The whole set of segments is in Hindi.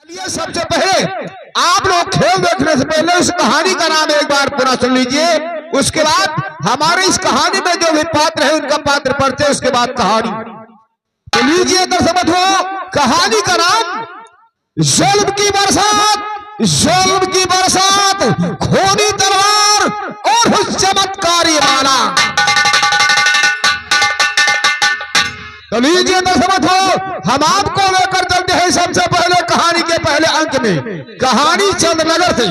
चलिए सबसे पहले आप लोग खेल देखने से पहले इस कहानी का नाम एक बार पूरा सुन लीजिए। उसके बाद हमारे इस कहानी में जो भी पात्र है उनका पात्र परिचय, उसके बाद कहानी। तो लीजिए दर्शक हो, कहानी का नाम जुल्म की बरसात। जुल्म की बरसात, खूनी तलवार और उस चमत्कारी माला। तो लीजिए दर्शक हो, हम आपको लेकर चलते हैं सबसे पहले कहानी के पहले अंक में। कहानी चंद्रनगर से।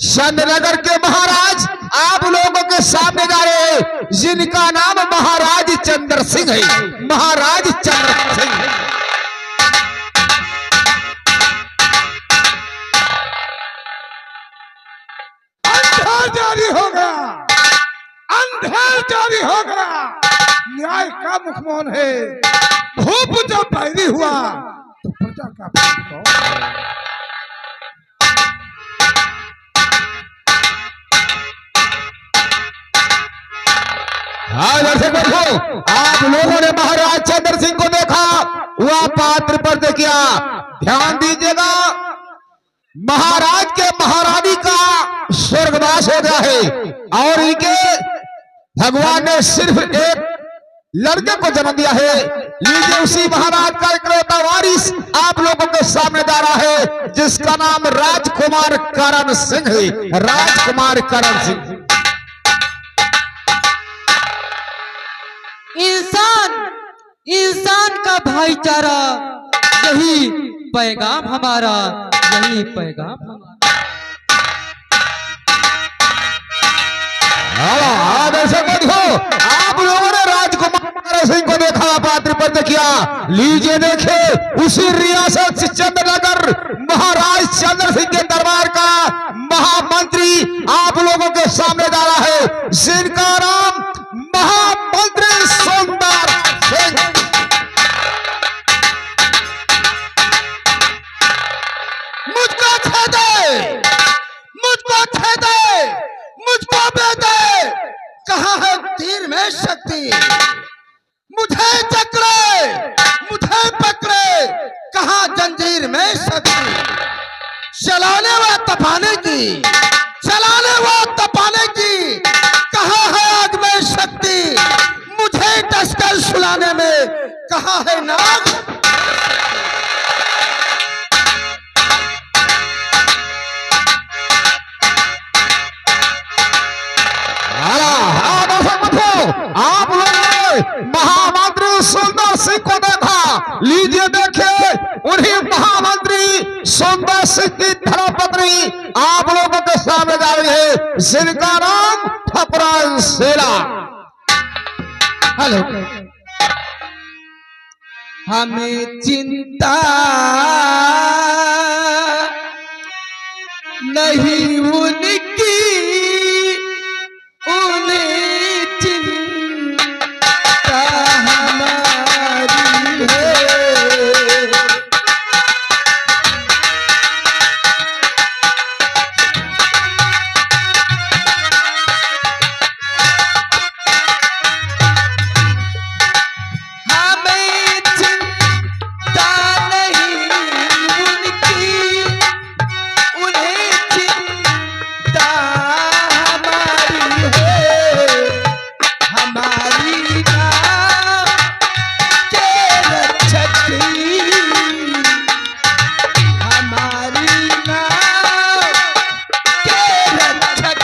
चंद्रनगर के महाराज आप लोगों के सामने जा रहे हैं, जिनका नाम महाराज चंद्र सिंह है। महाराज चंद्र सिंह अंधेर जारी हो गया, अंधेर जारी हो गया। न्याय का मुखमोहन है। भूप जब पैदा हुआ तो प्रजा का आप लोगों ने महाराज चंद्र सिंह को देखा, वह पात्र पर किया। ध्यान दीजिएगा, महाराज के महारानी का स्वर्गवास हो गया है और इनके भगवान ने सिर्फ एक लड़के को जन्म दिया है। लीजिए उसी महाराज का इकलौता वारिस आप लोगों के सामने जा रहा है, जिसका नाम राजकुमार करण सिंह है। राजकुमार करण सिंह। इंसान का भाईचारा, यही पैगाम हमारा, यही पैगाम हमारा। आप लोगों ने राजकुमार सिंह को देखा, पात्र पर किया। लीजिए देखे उसी रियासत चंद्रनगर महाराज चंद्र सिंह के दरबार का महामंत्री आप लोगों के सामने जा रहा है, जिनका नाम महामंत्री सुंदर सिंह। मुझको छेदे, मुझको छेदे, मुझको बेदे। कहाँ है तीर में शक्ति? मुझे जकड़े, मुझे पकड़े। कहाँ जंजीर में शक्ति? चलाने व तपाने की, चलाने व तपाने की। कहाँ है आग में शक्ति? मुझे डसकर सुलाने में कहाँ है नाग? आप लोगों ने महामंत्री सुंदर सिंह को देखा। लीजिए देखिए उन्हीं महामंत्री सुंदर सिंह की धर्मपत्नी आप लोगों के सामने जा रही है, जिनका नाम फपरान सेला। हेलो। हमें चिंता नहीं उनकी, उन्हें चिंता हमारी है। हमें चिंता नहीं उनकी, उन्हें चिंता हमारी है। हमारी नाम के रक्षक, हमारी नाम के रक्षक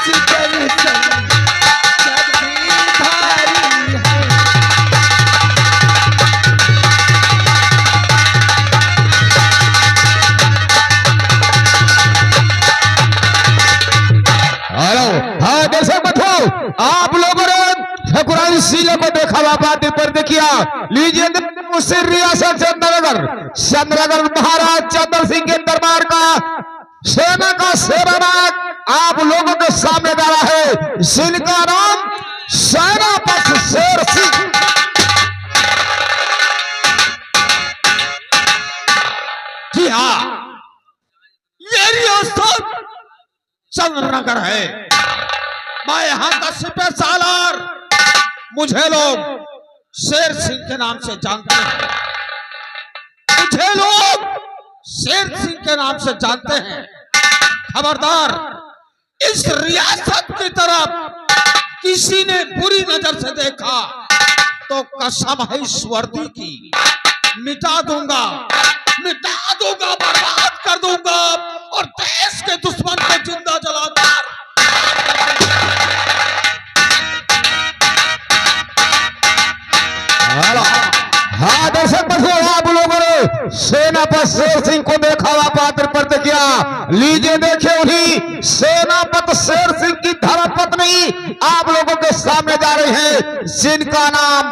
सुदर्शन चक्रधारी है। हेलो, हाँ दर्शक बंधु, आप लोगों ने ठकुराइन सीले को देखा, पात्र पर किया। लीजिए उसी रियासत चंद्रनगर, चंद्रनगर महाराज चंद्र सिंह के दरबार का सेना का सेनानायक आप लोगों के सामने जा रहा है, जिनका नाम सेनापति शेर सिंह। जी हाँ, ये रियासत चंद्रनगर है। मैं यहाँ का सिपह सालार, मुझे लोग शेर सिंह के नाम से जानते हैं। मुझे लोग शेर सिंह के नाम से जानते हैं। खबरदार, इस रियासत की तरफ किसी ने बुरी नजर से देखा तो कसम है इस वर्दी की, मिटा दूंगा, बर्बाद कर दूंगा और देश के दुश्मन को जिंदा जलाकर हाँ दर्शक बंधुओं, आप लोगों ने सेनापति शेर सिंह को देखा हुआ पात्र पर किया। लीजिए देखिए उन्हीं सेनापति शेर सिंह की धर्मपत्नी आप लोगों के सामने जा रहे हैं, जिनका नाम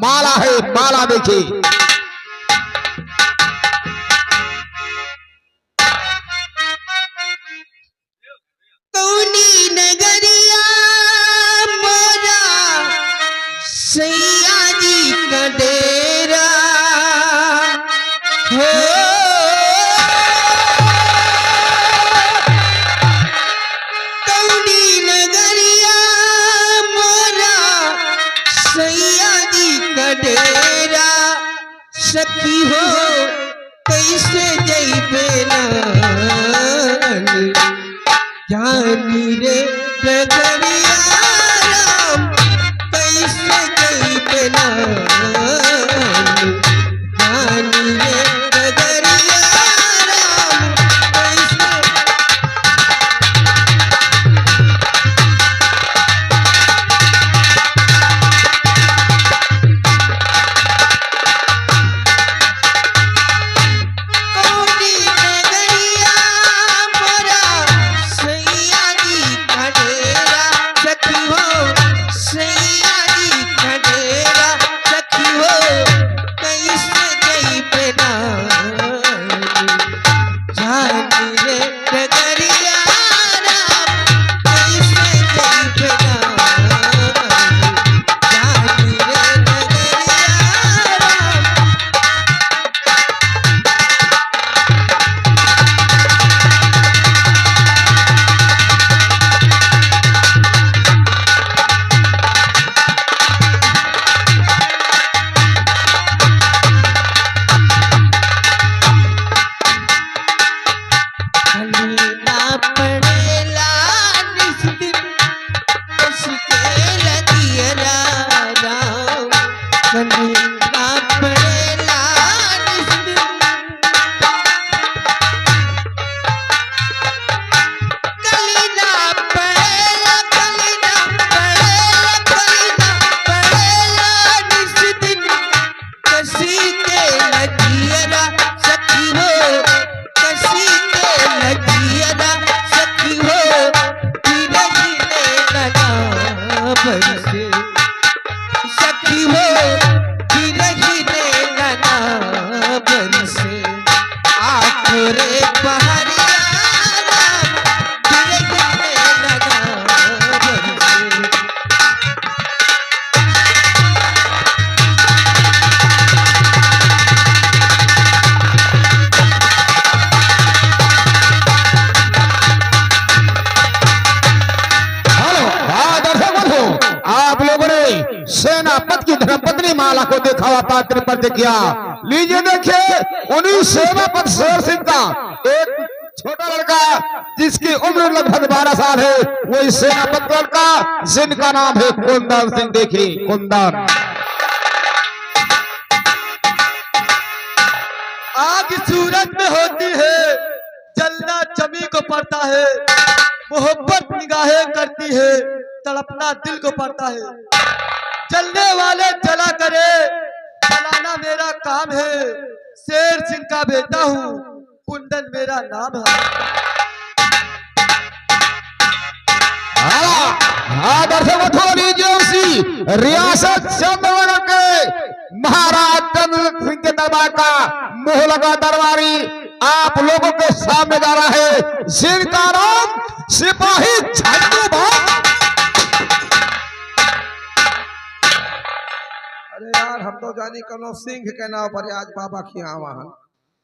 माला है। माला देखिए। कौनी नगरिया मोरा सैया जी का डेरा हो, कौनी नगरिया मोरा सैया जी का डेरा, सखी हो कैसे जइबे नानी जानी रे डगरिया राम, कैसे जइबे नानी जानी रे डगरिया राम, कैसे कौनी नगरिया मोरा सैया जी का डेरा, सखी हो सैया जी का डेरा, सखी हो कैसे जइबे नानी जानी रे डगरिया राम, कैसे जइबे नानी जानी रे डगरिया राम। खलीना पड़ेला निस दिन मुश्किल दियरा राम, खलीना पड़ेला निस दिन, कलीना पड़ेला, कलीना पड़ेला, कलीना पड़ेला निस दिन, कसी के लगियरा सखी हो, कसी के लगियरा सखी हो, बिरही ने लगा बरसे, सखी हो बिरही ने लगा बरसे, आखोरे पहाड़िया राम, बिरही ने लगा बरसे। हेलो, हाँ दर्शक बंधु, आप लोगों ने सेनापति की धर्मपत्नी माला को देखा हुआ पात्र पर किया। लीजिए देखिए उन्हीं सेनापति शेर सिंह का एक छोटा लड़का जिसकी उम्र लगभग 12 साल है, वही सेनापति लड़का जिनका नाम है कुंदन सिंह। देखिए कुंदन। आग सूरज में होती है, जलना जमी को पड़ता है, मोहब्बत निगाहें करती है, तड़पना दिल को पड़ता है, जलने वाले जला करे, जलाना मेरा काम है, शेर सिंह का बेटा हूँ, कुंदन मेरा नाम है। हाँ दर्शक बंधुओं, लीजिए उसी रियासत चंद्रनगर के महाराज चंद्र सिंह के दरबार का मुंह लगा दरबारी आप लोगों के सामने जा रहा है, जिनका नाम सिपाही झंडू बाम। अरे यार, हम तो जानी कनो सिंह के नाव पर आज बाबा खियावा हन,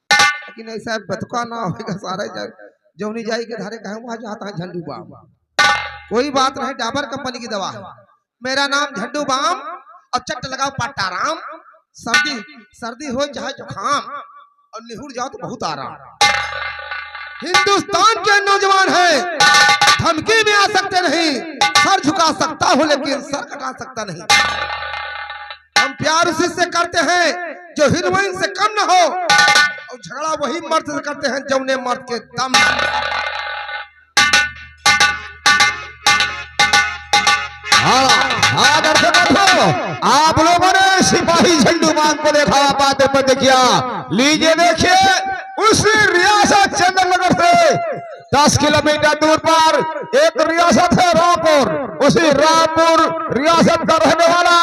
लेकिन ऐसा बतका ना होगा सारे जौनी जाई के धारे कहे वहां जाता है झंडू बाम। कोई बात नहीं, डाबर कंपनी की दवा है। मेरा नाम झंडू बाम और चट लगाओ पट्टाराम, सर्दी हो चाहे जुखाम और निहुर जाओ तो बहुत आराम। हिंदुस्तान के नौजवान हैं, धमकी में आ सकते नहीं, सर झुका सकता हूं लेकिन सर कटा सकता नहीं। हम प्यार उसी से करते हैं जो हीरोइन से कम न हो, और झगड़ा वही मर्द से करते हैं जौने मर्द के दम न। हाँ दर्शकों, आप लोगों ने सिपाही झंडू मान को देखा, बात पर देखिया। लीजिए देखिए, उस रियासत चंद्रनगर से 10 किलोमीटर दूर पर एक रियासत है रामपुर। उसी रामपुर रियासत का रहने वाला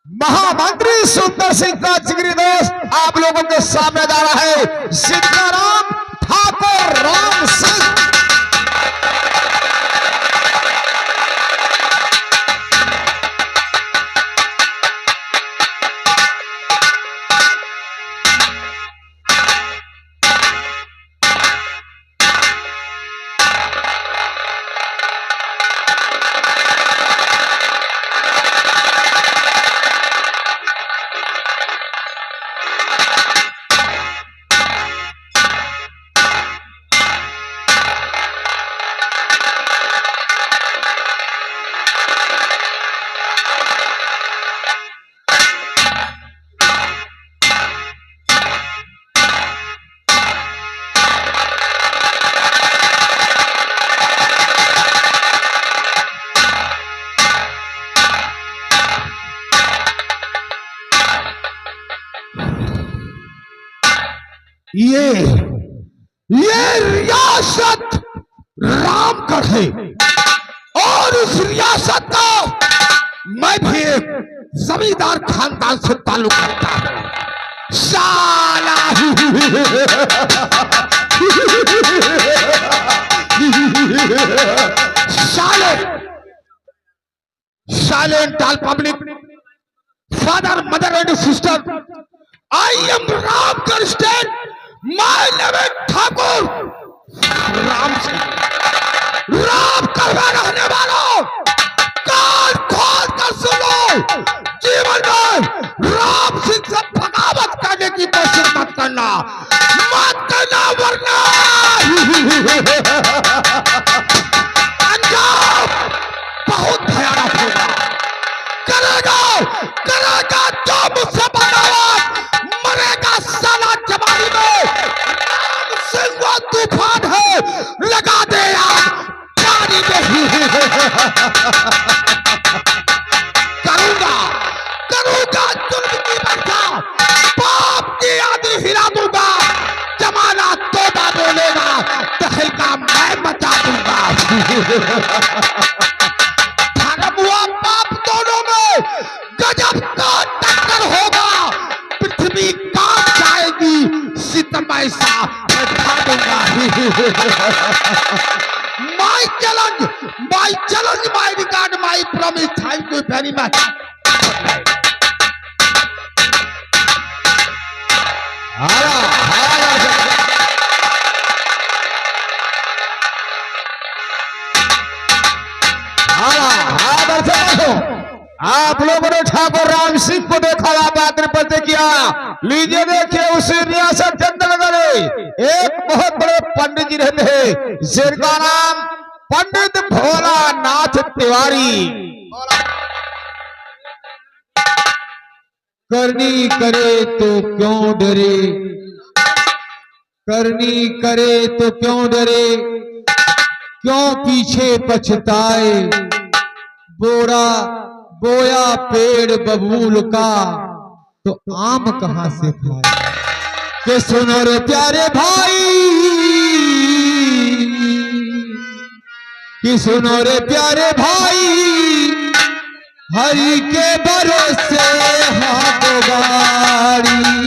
महामंत्री सुंदर सिंह का जिगरी दोस्त आप लोगों के सामने आ रहा है, सीताराम ठाकुर राम सिंह। ये रियासत रामगढ़ है और उस रियासत का मैं भी एक जमींदार खानदान से ताल्लुक रखता हूं। साला silent all public, father mother and sister, I am Ramgarh state, my name is Thakur Ram Singh. Ramgarh में रहने वालों, कान खोल कर सुनो, जीवन में राम सिंह से बगावत करने की कोशिश मत करना वरना अंजाम बहुत भयानक होगा। करेगा जो मुझसे बगावत, मरेगा साला जवानी में। राम सिंह वो तूफान है, लगा दे आग पानी में। करूंगा जुल्म की बरसा, पाप की आदि हिला दूंगा। जमाना तोबा बोलेगा, तहलका मैं मचा दूंगा। धर्म हुआ पाप दोनों में गजब का टक्कर होगा। पृथ्वी कांप जाएगी, सितम ऐसा बैठा दूंगा। My challenge, my regard, my promise, thank you very much. आप लोगों ने ठाकुर राम सिंह को देखा, पात्र पर किया। लीजिए देखिए, उस रियासत चंद्रनगर एक बहुत बड़े पंडित जी रहते हैं, जिनका नाम पंडित भोलानाथ तिवारी। करनी करे तो क्यों डरे, करनी करे तो क्यों डरे, क्यों पीछे पछताए। बोया पेड़ बबूल का तो आम कहां से खाए। के सुनो रे प्यारे भाई, कि सुनो रे प्यारे भाई, हरि के भरोसे हाथ गाड़ी।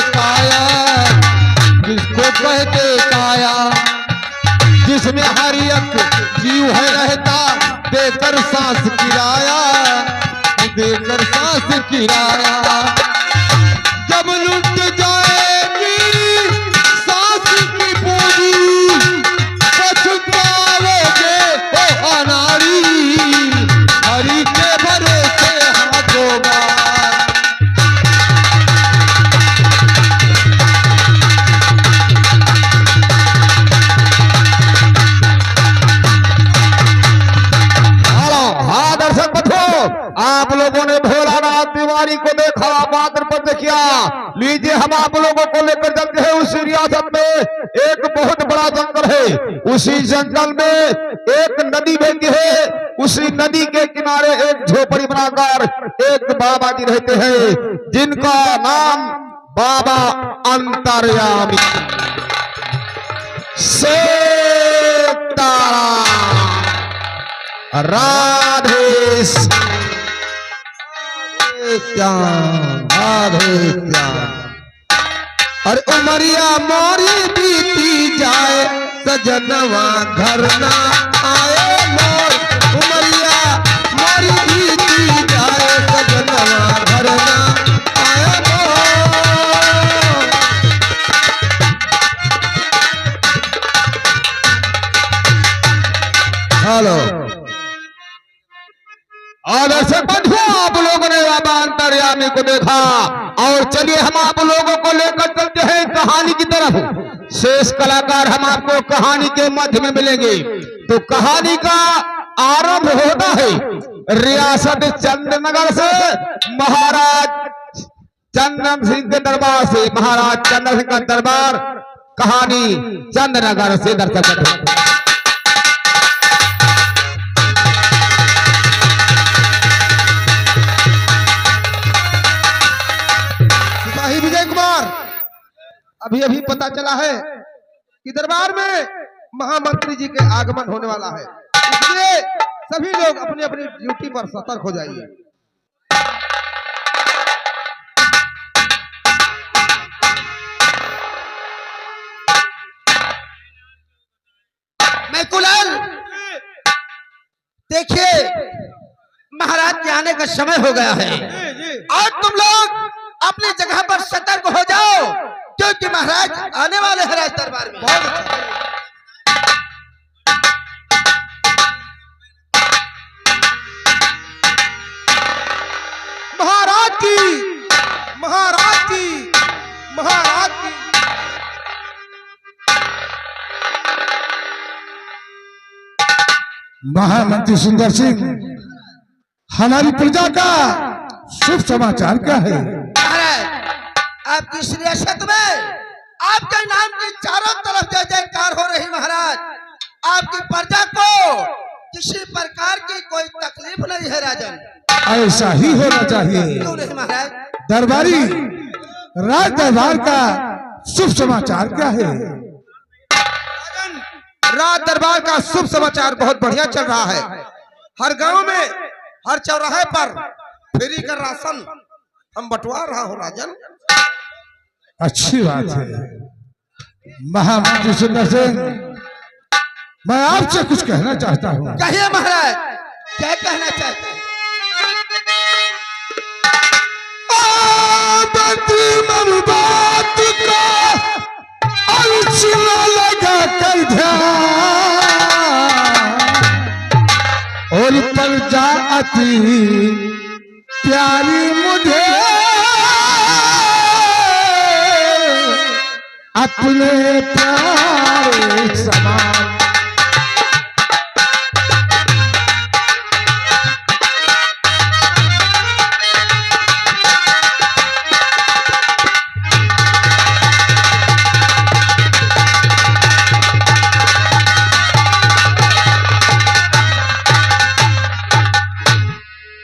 काया, जिसको कहते काया, जिसमें हर एक जीव है रहता, देकर सांस किराया, देकर सांस किराया। जब लुट जाएगी सांस की पूंजी, पछताओगे ओ अनाड़ी, हरि के भरोसे हाथों बार। हाँ दर्शक बंधुओं, आप लोगों ने भोलानाथ तिवारी को देखा, पात्र पर देखिया। लीजिए हम आप लोगों को लेकर चलते हैं उसी रियासत में। एक बहुत बड़ा जंगल है, उसी जंगल में एक नदी बहती है। उसी नदी के किनारे एक झोपड़ी बनाकर एक बाबा जी रहते हैं, जिनका नाम बाबा अंतर्यामी राधे श्याम, राधे श्याम। अरे उमरिया मोरी बीती जाए, सजनवा घर ना आए मोर। उमरिया मोरी बीती जाए, सजनवा घर ना आए मोर। हेलो दर्शक बंधुओं, आप लोगों ने बाबा अंतर्यामी को देखा, और चलिए हम आप लोगों को लेकर चलते हैं कहानी की तरफ। शेष कलाकार हम आपको कहानी के मध्य में मिलेंगे। तो कहानी का आरंभ होता है रियासत चंद्रनगर से, महाराज चंदन सिंह के दरबार से। महाराज चंदन सिंह का दरबार, कहानी चंद्रनगर से। दर्शक बंधुओं, विजय कुमार, अभी अभी पता चला है कि दरबार में महामंत्री जी के आगमन होने वाला है, इसलिए सभी लोग अपनी अपनी ड्यूटी पर सतर्क हो जाइए। मैं कुलाल, देखिए महाराज के आने का समय हो गया है, और तुम लोग अपनी जगह पर सतर्क हो जाओ, क्योंकि महाराज आने वाले हैं राज दरबार में। महाराज की, महाराज की, महाराज की। महामंत्री सुंदर सिंह, हमारी प्रजा का शुभ समाचार क्या है? आपकी इस रियासत में आपके नाम की चारों तरफ जय जयकार हो रही। महाराज, आपकी प्रजा को किसी प्रकार की कोई तकलीफ नहीं है। राजन, ऐसा ही होना चाहिए। क्यों नहीं महाराज? दरबारी, राज दरबार का शुभ समाचार क्या है? राजन, राज दरबार का शुभ समाचार बहुत बढ़िया चल रहा है। हर गांव में, हर चौराहे पर फ्री का राशन हम बंटवा रहा हूँ। राजन, अच्छी बात है। महामंत्री सुंदर सिंह, मैं आपसे कुछ कहना चाहता हूँ। कहिए महाराज, क्या कहना चाहते हैं? बात को अलसिया लगा कर ध्यान, और प्रजा अति प्यारी मुझे अपने प्यारे समान।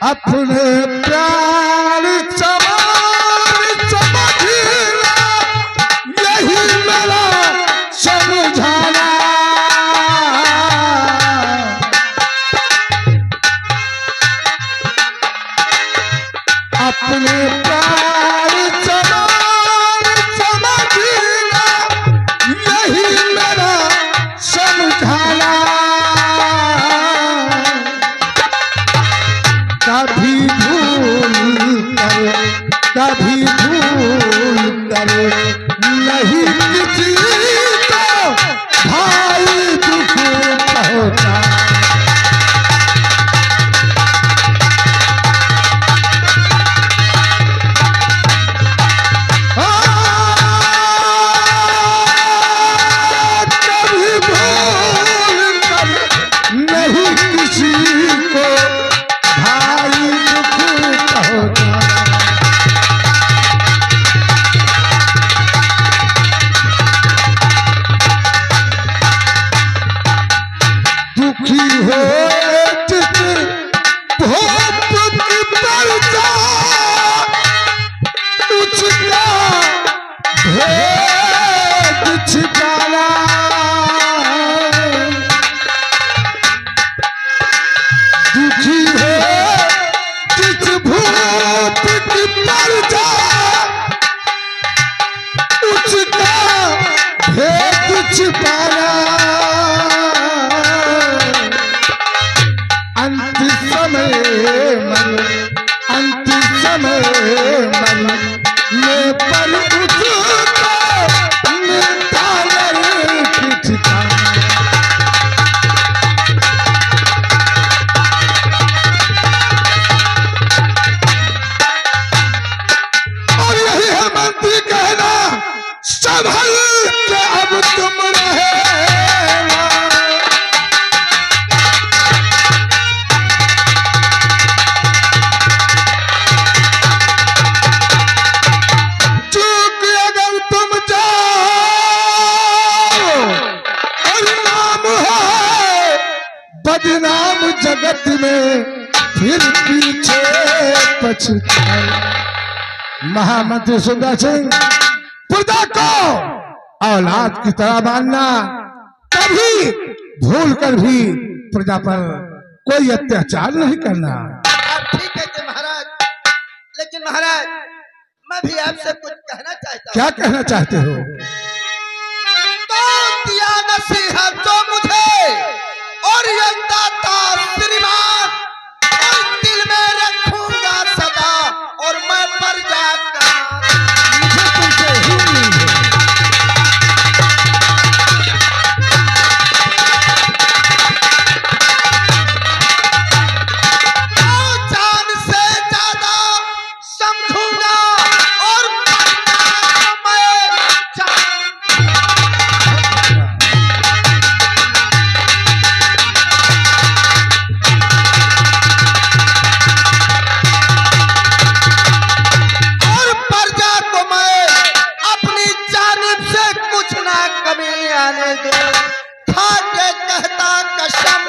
अपने प्यार समान समझना, यही मेरा समझाना। कर नहीं किसी को भाई दुख पहुंचा। कभी भूल कर नहीं किसी को भाई दुख पहुंचा। दुखी हो जिस भोप की परचा उसका भेद छिपाना। दुखी हो जिस भूप की परचा उसका भेद छिपाना। अंतिम समय मन में पर उसको मिलता नहीं ठिकाना। और यही है मंत्री कहना संभल के अब तुम रहेगा। चूक अगर तुम जाओ और नाम है बदनाम जगत में फिर पीछे पछताओ। महामंत्री सुंदर सिंह प्रजा को औलाद की तरह मानना, कभी भूल कर भी प्रजा पर कोई अत्याचार नहीं करना। आप ठीक कहते महाराज, लेकिन महाराज मैं भी आपसे कुछ कहना चाहता हूँ। क्या कहना चाहते हो? तो दिया नसीहत जो मुझे और ये दाता श्रीमान और दिल में रखूंगा सदा और मैं प्रजा का मुझे तुमसे ही उम्मीद है। जान से ज्यादा समझूंगा और मैं और प्रजा को मैं अपनी जानिब से कुछ ना कमी आने दूं। खा के कहता कसम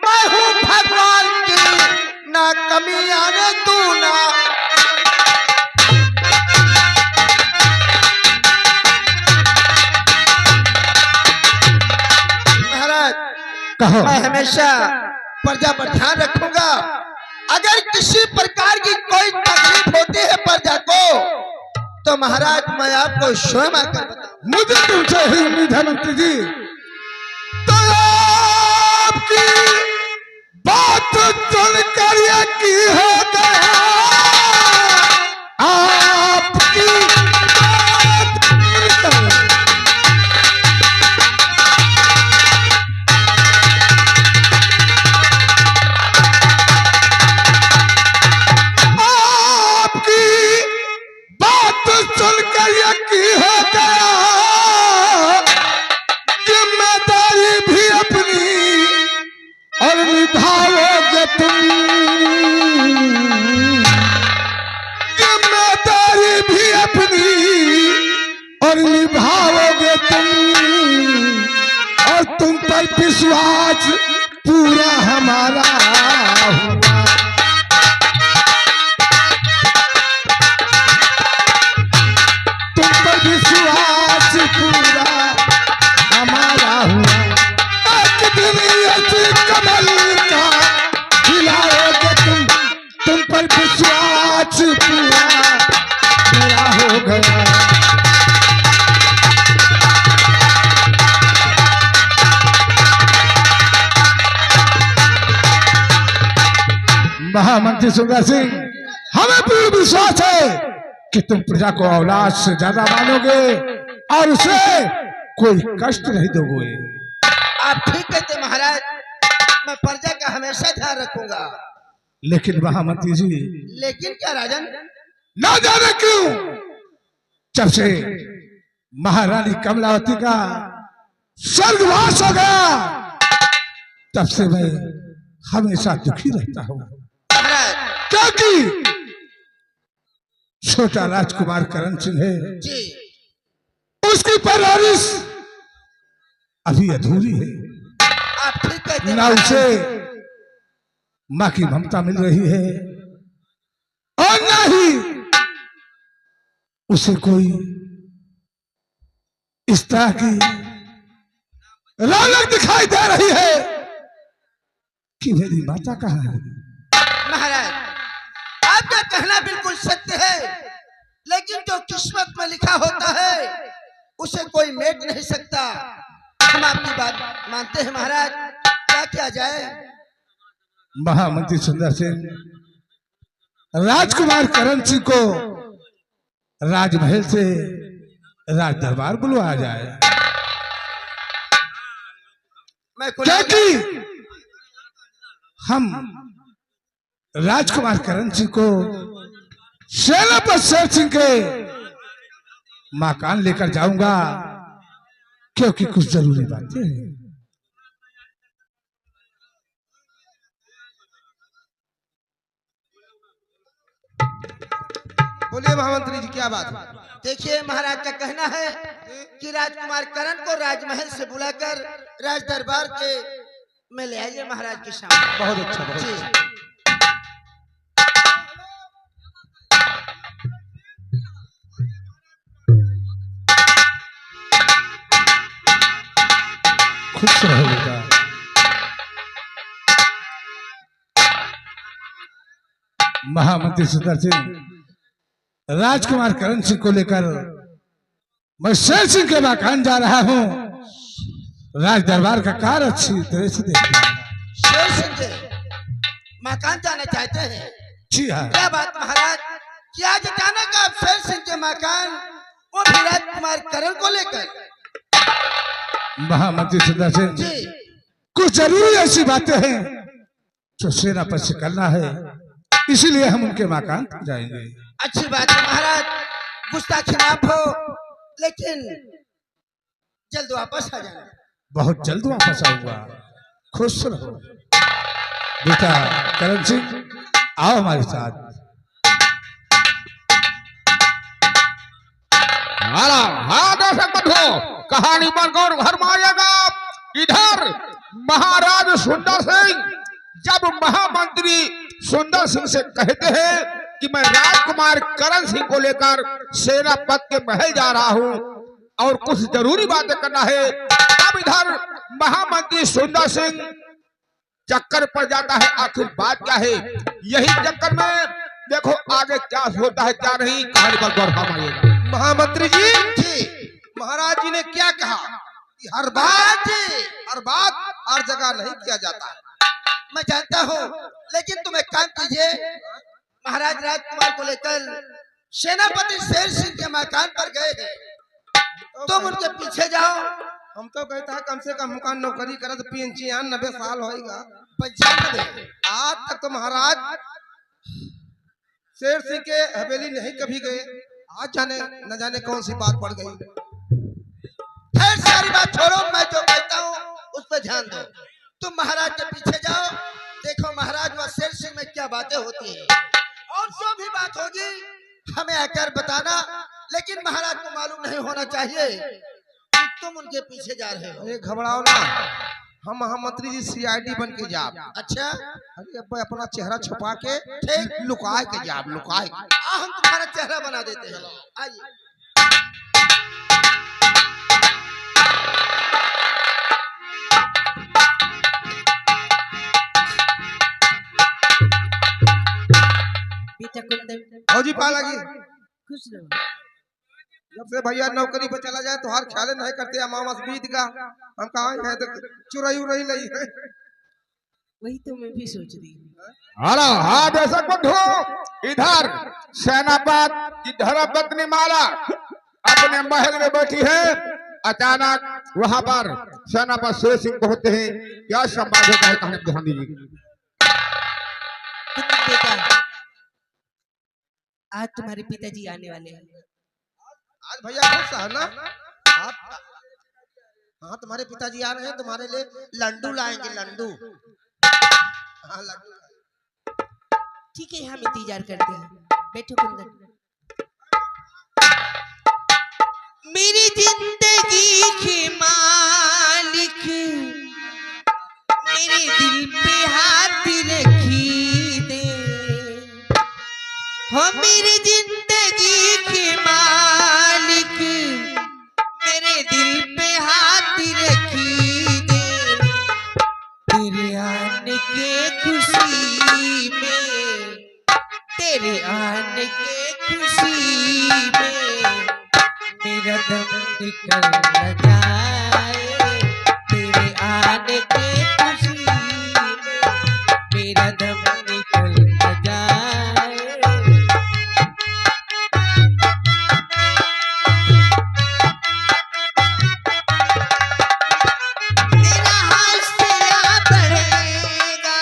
मैं हूँ भगवान की, ना कमी आने दूं ना। महाराज कहो। मैं हमेशा प्रजा पर ध्यान रखूंगा। अगर किसी प्रकार की कोई तकलीफ होती है प्रजा को तो महाराज मैं आपको स्वयं आकर बताऊं। मुझे तुमसे ही उम्मीद है मंत्री जी। तो आपकी बात सुनकर यकीन हो गया, आपकी बात सुनकर सुनकर यकीन हो गया, जिम्मेदारी भी अपनी और निभाओगे तुम। जिम्मेदारी भी अपनी और निभाओगे तुम, और तुम पर विश्वास पूरा हमारा हुआ। विश्वास पूरा हमारा हुआ। एक दिन ऐसी कमल का खिलाओगे तुम पर विश्वास पूरा मेरा हो गया। महामंत्री सुंदर सिंह, हमें पूर्ण विश्वास है कि तुम प्रजा को औलाद से ज्यादा मानोगे और उसे कोई कष्ट नहीं दोगे। आप ठीक कहते महाराज, मैं प्रजा का हमेशा ध्यान रखूंगा। लेकिन महामंत्री जी, लेकिन क्या राजन? ना जाने क्यों जब से महारानी कमलावती का स्वर्गवास हो गया तब से मैं हमेशा दुखी रहता हूँ, महाराज क्योंकि छोटा राजकुमार करण सिंह है, जी, उसकी परवरिश अभी अधूरी है। आप ठीक कहते ना महाराज। उसे माँ की ममता मिल रही है और ना ही उसे कोई इस तरह की रौनक दिखाई दे रही है कि मेरी माता कहाँ है। महाराज आपका कहना बिल्कुल सत्य है, लेकिन जो किस्मत में लिखा होता है उसे कोई मेट नहीं सकता। हम आपकी बात मानते हैं महाराज, क्या किया जाए? महामंत्री सुंदर सिंह, राजकुमार करण सिंह को राजमहल से राज दरबार बुलवाया जाए, मैं क्योंकि हम राजकुमार करण सिंह को सेनापति शेर सिंह के मकान लेकर जाऊंगा, क्योंकि कुछ जरूरी बातें हैं। बोलिए महामंत्री जी, क्या बात है? देखिए महाराज का कहना है कि राजकुमार करण को राजमहल से बुलाकर राज दरबार के में ले आइए महाराज के सामने। बहुत अच्छा, बहुत जी अच्छा। खुश रहो बेटा। महामंत्री सुंदर सिंह, राजकुमार करण सिंह को लेकर मैं शेर सिंह के मकान जा रहा हूँ। राज दरबार का कार्य अच्छी तरह से देखना। शेर सिंह के मकान जाना चाहते हैं? जी हाँ। क्या बात महाराज, क्या आज अचानक आप शेर सिंह के मकान वो भी राजकुमार करण को लेकर? महामंत्री सुंदर सिंह, जी कुछ जरूरी ऐसी बातें हैं जो सेनापति से करना है, इसीलिए हम उनके मकान तक जाएंगे। अच्छी बात है महाराज, गुस्ताखी माफ हो, लेकिन जल्द वापस आ जाना। बहुत जल्द वापस आऊंगा। खुश रहो बेटा। करण सिंह, आओ हमारे साथ। हाँ दर्शक बंधुओं, कहानी बनकर घर में आएगा। इधर महाराज सुंदर सिंह जब महामंत्री सुंदर सिंह से कहते हैं कि मैं राजकुमार करण सिंह को लेकर सेनापति के महल जा रहा हूं और कुछ जरूरी बातें करना है, तब इधर महामंत्री सुंदर सिंह चक्कर पड़ जाता है। आखिर बात क्या है, यही चक्कर में देखो आगे क्या होता है क्या नहीं, कहानी पर गौर फरमाइएगा। महामंत्री जी, जी महाराज जी ने क्या कहा कि हर बात हर जगह नहीं किया जाता है। मैं जानता हूँ, लेकिन तुम एक काम कीजिए, महाराज राजकुमार को लेकर सेनापति शेर सिंह के मकान पर गए हैं, तुम उनके पीछे जाओ। हम तो कहता है कम से कम मुकान नौकरी करे तो 95 साल होएगा। 95 आज तक तो महाराज शेर सिंह के हवेली नहीं कभी गए। आज जाने न जाने कौन सी बात पड़ गई। खैर सारी बात छोड़ो, मैं जो कहता हूँ उस पर ध्यान दो। तुम महाराज के पीछे जाओ, देखो महाराज व शेर सिंह में क्या बातें होती है, और जो भी बात होगी हमें आकर बताना, लेकिन महाराज को मालूम नहीं होना चाहिए कि तुम उनके पीछे जा रहे हो। अरे घबराओ ना, हम महामंत्री जी सीआईडी बन के जाब। अच्छा अरे अब अपना चेहरा छुपा के ठीक लुकाए के जाब, लुकाए के। हम तुम्हारा चेहरा बना देते हैं, आइए। फौजी पा लगी। जब से भैया नौकरी पे चला जाए तो हर ख्याल नहीं करते, अमावस बीत का हम कहा है तो चुराई उड़ाई लई है। वही तो मैं भी सोच रही हूँ। हेलो हाँ दर्शक बंधु, इधर सेनापत की धर्मपत्नी माला अपने महल में बैठी है। अचानक वहां पर सेनापति शेर सिंह पहुंचते हैं। क्या संवाद होता है कहानी ध्यान दीजिए। बेटा, आज तुम्हारे पिताजी आने वाले हैं। आज भैया खुश है ना? आप हाँ, तुम्हारे पिताजी आ रहे हैं, तुम्हारे लिए लड्डू लाएंगे, लड्डू। हाँ लड्डू। ठीक है, हम इंतजार करते हैं। बैठो कुंदन। मेरी जिंदगी के मालिक मेरे दिल पे हाथ रखी दे, हो मेरी जिंदगी के मालिक मेरे दिल पे हाथ रखी दे। तेरे आने के खुशी में, तेरे आने के खुशी में मेरा दम निकल न जाए। तेरे आने के खुशी में मेरा दम निकल न जाए। तेरा हौसला बढ़ेगा,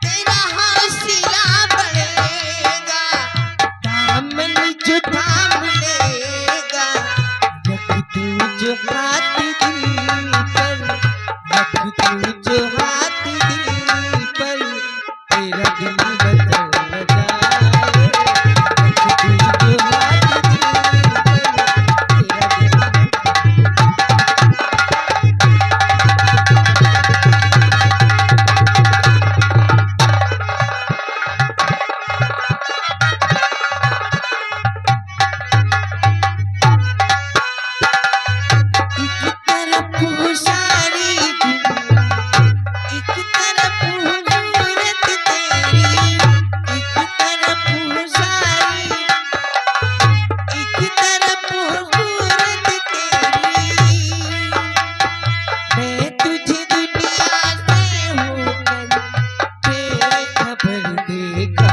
तेरा हौसला बढ़ेगा, दामन जो थाम लेगा। रख तू जो हाथ दिल पर, रख तू जो हाथ दिल पर, तेरा दिल बदल न जाए। रख तू जो हाथ दिल पर, तेरा दिल एक तरफ हो सारी दुनिया, एक तरफ हो सूरत तेरी, एक तरफ हो सारी, एक तरफ हो सूरत तेरी। मैं तुझे दुनिया से होकर बेखबर देखा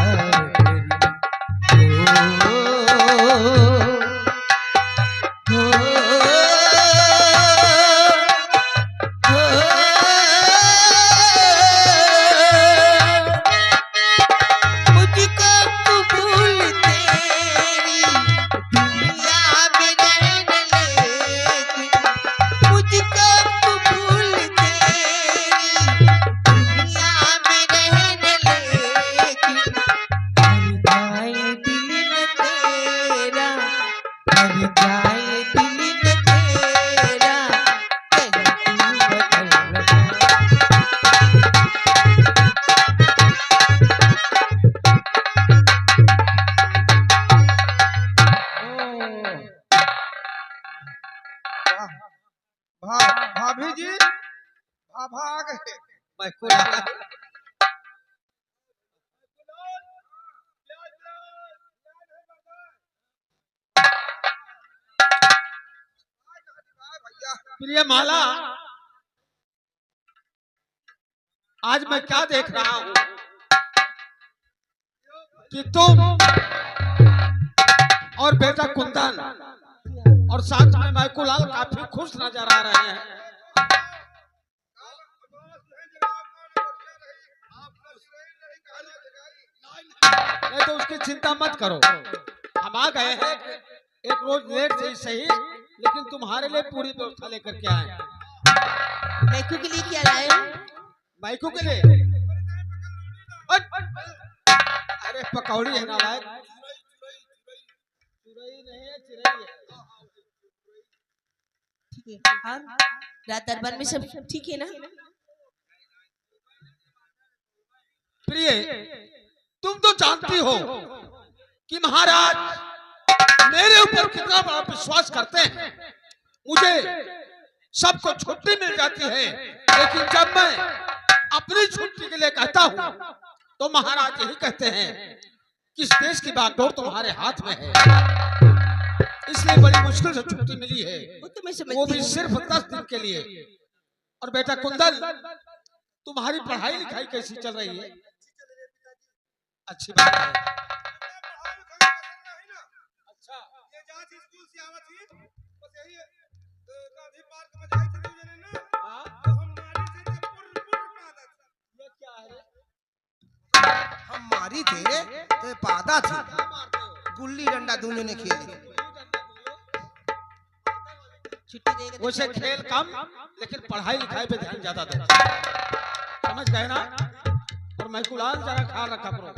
मुझको कबूल तेरी दुनिया में रहने लेकिन, मुझको कबूल तेरी दुनिया में रहने लेकिन। मर जाए दिल में तेरा, मर जाए दिल में तेरा, कहीं तू बदल न जाए। भाभी जी, भाभा आ गए। मैं खुद प्रिय माला, आज मैं क्या देख रहा हूं कि तुम और बेटा कुंदन और साथ में मैकुलाल काफी खुश नजर आ रहे हैं। नहीं तो उसकी चिंता मत करो, हम आ गए हैं। एक रोज लेट से सही, लेकिन तुम्हारे लिए पूरी व्यवस्था लेकर के आए। मैकू के लिए क्या लाए हो? माइकू के लिए अरे पकौड़ी है नालायक। चुरई नहीं है, चिरई है। ठीक है। हाँ, रात दरबार में सब ठीक है ना? प्रिय, तुम तो जानती हो कि महाराज मेरे ऊपर कितना बड़ा विश्वास करते हैं। मुझे सबको छुट्टी मिल जाती है, लेकिन जब मैं अपनी छुट्टी के लिए कहता हूँ तो महाराज यही कहते हैं कि इस देश की बागडोर तुम्हारे हाथ में है। इसलिए इतनी बड़ी मुश्किल से छुट्टी मिली है, वो तो मैं वो समझती भी हूँ। सिर्फ 10 दिन के लिए। और बेटा कुंदन, तुम्हारी पढ़ाई लिखाई कैसी चल रही है? अच्छी बात है। अच्छा, ये जांच स्कूल से आवत थी, बस यही गांधी पार्क में जाई थी जने ना, हाँ? तो हम मारी थे तो पुर पादा था। ये क्या है? हम मारी थे तो पादा थी, गुल्ली डंडा दोनों ने खेली। छुट्टी देगा वैसे खेल कम, लेकिन पढ़ाई लिखाई पे ध्यान ज्यादा दो। समझ गए ना? और मैं कुलाल जरा ख्याल रखा करो।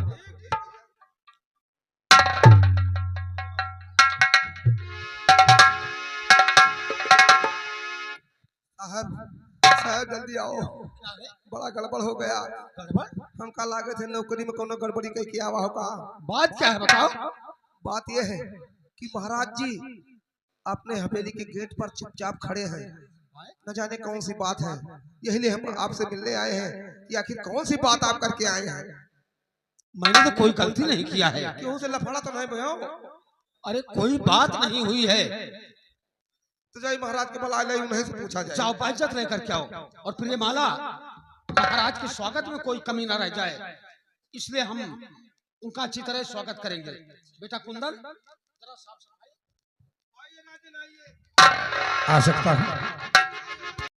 साहब जल्दी आओ, बड़ा गड़बड़ हो गया। हम का लागे थे नौकरी में कोनो गड़बड़ी कह के आवा होगा। बात क्या है बताओ? बात यह है कि महाराज जी अपने हवेली के गेट पर चुपचाप खड़े हैं, न जाने कौन सी बात है। यही लिए हम आपसे मिलने आए हैं कि आखिर कौन सी बात आप करके आए हैं। मैंने तो कोई गलती नहीं किया है। क्यों से लफड़ा तो नहीं भयो? अरे कोई बात नहीं हुई है। तो जाई महाराज के बुला ले, उन्हीं से पूछा जाए। जाओ बाइज्जत लेकर के आओ। और प्रिय माला, महाराज के स्वागत में कोई कमी ना रह जाए, इसलिए हम उनका अच्छी तरह स्वागत करेंगे। बेटा कुंदन, जरा साफ सफाई। आ सकता है।